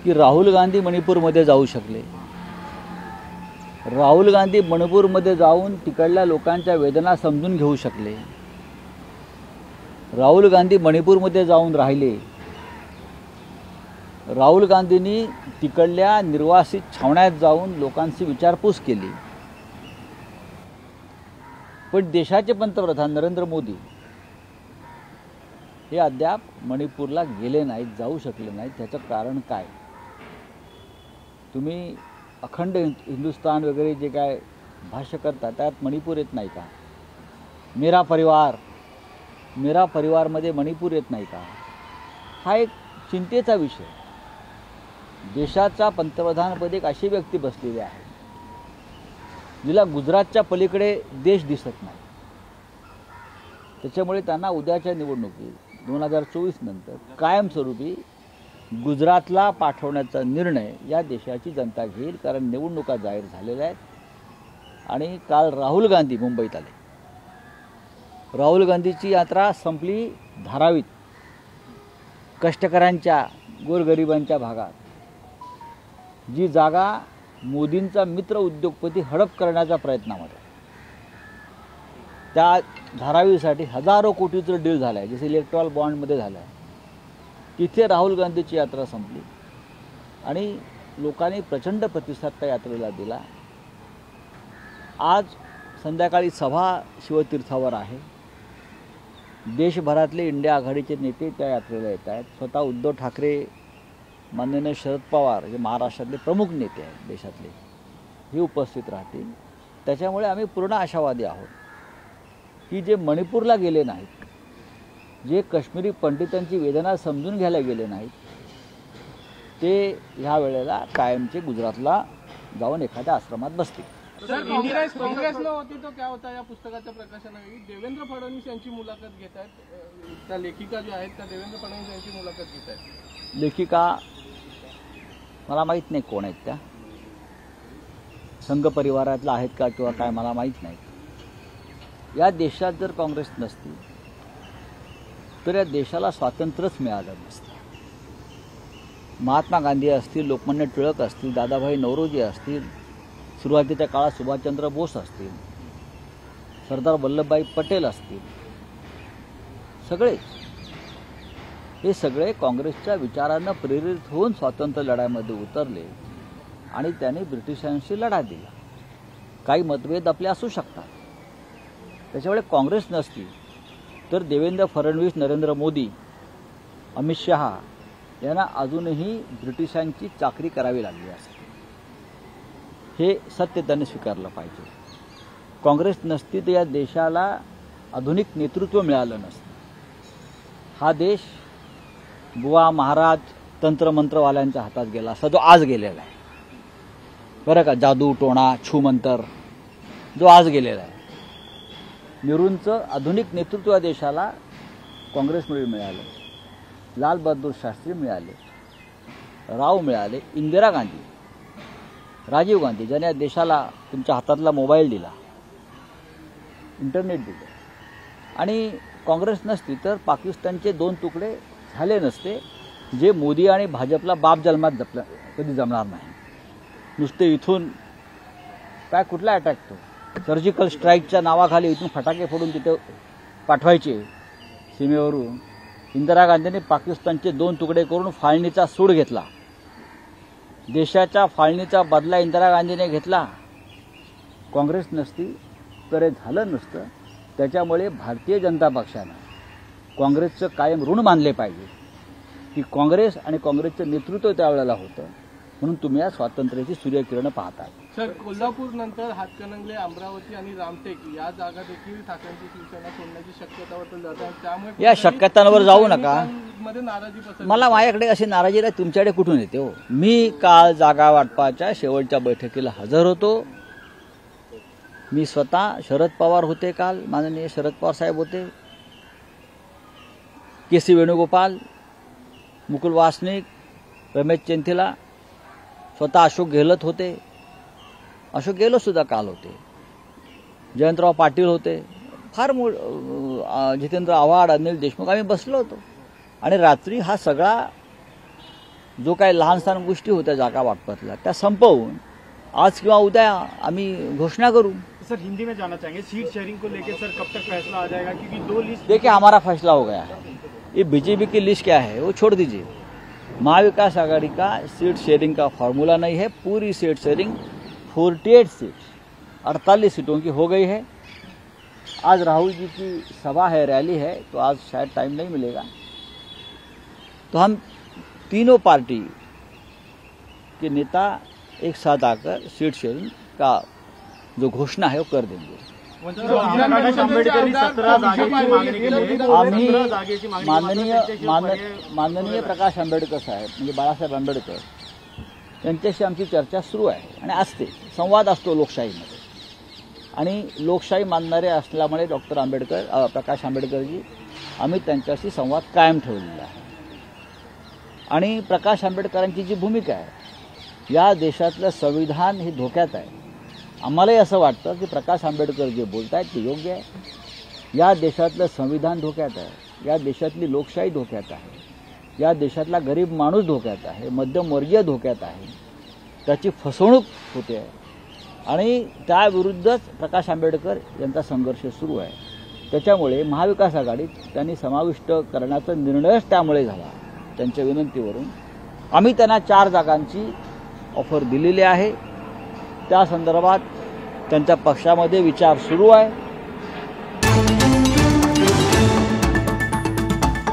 की राहुल गांधी मणिपूरमध्ये जाऊ शकले. राहुल गांधी मणिपूरमध्ये जाऊन तिकडल्या लोकांच्या वेदना समजून घेऊ शकले. राहुल गांधी मणिपूरमध्ये जाऊन राहिले. राहुल गांधींनी तिकडल्या निर्वासित छावण्यात जाऊन लोकांची विचारपूस केली. पण देशाचे पंतप्रधान नरेंद्र मोदी हे अद्याप मणिपूरला गेले नाहीत, जाऊ शकले नाहीत. त्याचं कारण काय? तुम्ही अखंड हिंदुस्तान वगैरे जे काय भाष्य करता त्यात मणिपूर येत नाही का? मेरा परिवारमध्ये मणिपूर येत नाही का? हा एक चिंतेचा विषय. देशाचा पंतप्रधानपदी एक अशी व्यक्ती बसलेली आहे जिला गुजरातच्या पलीकडे देश दिसत नाही. त्याच्यामुळे त्यांना उद्याच्या निवडणुकीत 2024 नंतर कायमस्वरूपी गुजरातला पाठवण्याचा निर्णय या देशाची जनता घेईल. कारण निवडणुका जाहीर झालेल्या आहेत. आणि काल राहुल गांधी मुंबईत आले. राहुल गांधीची यात्रा संपली धारावीत, कष्टकऱ्यांच्या गोरगरिबांच्या भागात. जी जागा मोदींचा मित्र उद्योगपती हडप करण्याच्या प्रयत्नामध्ये, त्या धारावीसाठी हजारो कोटीचं डील झालं आहे, जसे इलेक्ट्रॉल बॉन्डमध्ये झालं आहे. तिथे राहुल गांधीची यात्रा संपली आणि लोकांनी प्रचंड प्रतिसाद त्या यात्रेला दिला. आज संध्याकाळी सभा शिवतीर्थावर आहे. देशभरातले इंडिया आघाडीचे नेते त्या यात्रेला येत आहेत. स्वतः उद्धव ठाकरे, माननीय शरद पवार जे महाराष्ट्रातले प्रमुख नेते आहेत देशातले, हे उपस्थित राहतील. त्याच्यामुळे आम्ही पूर्ण आशावादी आहोत की जे मणिपूरला गेले नाहीत, जे काश्मीरी पंडितांची वेदना समजून घ्यायला गेले नाहीत, ते ह्या वेळेला कायमचे गुजरातला जाऊन एखाद्या आश्रमात बसतील. सर, काँग्रेस न होती तो क्या होता या पुस्तकाच्या प्रकाशनावेळी देवेंद्र फडणवीस यांची मुलाखत घेत आहेत. त्या लेखिका ज्या आहेत त्या देवेंद्र फडणवीस यांची मुलाखत घेत आहेत. लेखिका मला माहीत नाही कोण आहेत त्या, संघ परिवारातला आहेत का किंवा काय मला माहीत नाही. या देशात जर काँग्रेस नसती तर या देशाला स्वातंत्र्यच मिळालं नसतं. महात्मा गांधी असतील, लोकमान्य टिळक असतील, दादाभाई नौरोजी असतील, सुरुवातीच्या काळात सुभाषचंद्र बोस असतील, सरदार वल्लभभाई पटेल असतील, हे सगळे काँग्रेसच्या विचारांना प्रेरित होऊन स्वातंत्र्य लढ्यामध्ये उतरले आणि त्यांनी ब्रिटिशांशी लढा दिला. काही मतभेद आपले असू शकतात. त्याच्यामुळे काँग्रेस नसती तर देवेंद्र फडणवीस, नरेंद्र मोदी, अमित शहा यांना अजूनही ब्रिटिशांची चाकरी करावी लागली असेल. हे सत्य त्यांनी स्वीकारलं पाहिजे. काँग्रेस नसती तर या देशाला आधुनिक नेतृत्व मिळालं नसतं. हा देश बुवा महाराज तंत्रमंत्रवाल्यांच्या हातात गेला असता, जो आज गेलेला आहे. बरं का, जादू टोणा छूमंतर जो आज गेलेला आहे. नेहरूंचं आधुनिक नेतृत्व या देशाला काँग्रेसमुळे मिळालं. लाल बहादूर शास्त्री मिळाले, राव मिळाले, इंदिरा गांधी, राजीव गांधी ज्याने या देशाला तुमच्या हातातला मोबाईल दिला, इंटरनेट दिलं. आणि काँग्रेस नसती तर पाकिस्तानचे 2 तुकडे झाले नसते, जे मोदी आणि भाजपला बाप जन्मात कधी जमणार नाही. नुसते इथून काय कुठला अटॅक, तो सर्जिकल स्ट्राईकच्या नावाखाली इथून फटाके फोडून तिथे पाठवायचे सीमेवरून. इंदिरा गांधींनी पाकिस्तानचे 2 तुकडे करून फाळणीचा सूड घेतला. देशाच्या फाळणीचा बदला इंदिरा गांधीने घेतला. काँग्रेस नसती तर हे झालं नसतं. त्याच्यामुळे भारतीय जनता पक्षानं काँग्रेसचं कायम ऋण मानले पाहिजे की काँग्रेस आणि काँग्रेसचं नेतृत्व त्यावेळेला होतं. म्हणून तुम्ही या स्वातंत्र्याची सूर्यकिरणं पाहतात. सर, कोल्हापूर नंतर हातकणंगले, अमरावती आणि रामटेक या जागा देखील ठाकरेंची शिवसेना सोडण्याची शक्यता होती. त्यामुळे या शक्यतांवर जाऊ नका. मध्ये नाराजी पसरली. मला माझ्याकडे अशी नाराजी नाही, तुमच्याकडे कुठून येते हो? मी काल जागा वाटपाच्या शेवटच्या बैठकीला हजर होतो. मी स्वतः, शरद पवार होते काल, माननीय शरद पवार साहेब होते, के.सी. वेणुगोपाल, मुकुल वासनिक, रमेश चेंथिला, स्वतः अशोक गेहलोत होते. अशोक गेहलोत सुद्धा काल होते. जयंतराव पाटील होते. फार जितेंद्र आव्हाड, अनिल देशमुख, आम्ही बसलो होतो. आणि रात्री हा सगळा जो काही लहान सहान गोष्टी होत्या जागा वाटपातल्या त्या संपवून आज किंवा उद्या आम्ही घोषणा करू। सर हिंदी में जाना चाहेंगे, सीट शेयरिंग को लेकर सर कब तक फैसला आ जाएगा, क्योंकि 2 लिस्ट। देखिए हमारा फैसला हो गया है, ये बीजेपी की लिस्ट क्या है वो छोड़ दीजिए। महाविकास आघाड़ी का सीट शेयरिंग का फॉर्मूला नहीं है। पूरी सीट शेयरिंग 48 सीट 48 सीटों की हो गई है। आज राहुल जी की सभा है, रैली है, तो आज शायद टाइम नहीं मिलेगा, तो हम तीनों पार्टी के नेता एक साथ आकर सीट शेयरिंग का जो घोषणा है वो कर देंगे। आम्ही माननीय प्रकाश आंबेडकर साहेब म्हणजे बाळासाहेब आंबेडकर यांच्याशी आमची चर्चा सुरू आहे आणि असते, संवाद असतो लोकशाहीमध्ये, आणि लोकशाही मानणारे असल्यामुळे डॉक्टर आंबेडकर प्रकाश आंबेडकरजी आम्ही त्यांच्याशी संवाद कायम ठेवलेला आहे। आणि प्रकाश आंबेडकरांची जी भूमिका आहे, या देशातलं संविधान हे धोक्यात आहे। आम्हालाही असं वाटतं की प्रकाश आंबेडकर जे बोलत आहेत ते योग्य आहे। या देशातलं संविधान धोक्यात आहे, या देशातली लोकशाही धोक्यात आहे, या देशातला गरीब माणूस धोक्यात आहे, मध्यमवर्गीय धोक्यात आहे, त्याची फसवणूक होते आहे, आणि त्याविरुद्धच प्रकाश आंबेडकर यांचा संघर्ष सुरू आहे। त्याच्यामुळे महाविकास आघाडीत त्यांनी समाविष्ट करण्याचा निर्णयच त्यामुळे झाला। त्यांच्या विनंतीवरून आम्ही त्यांना 4 जागांची ऑफर दिलेली आहे। त्या संदर्भात त्यांच्या पक्षामध्ये विचार सुरू आहे।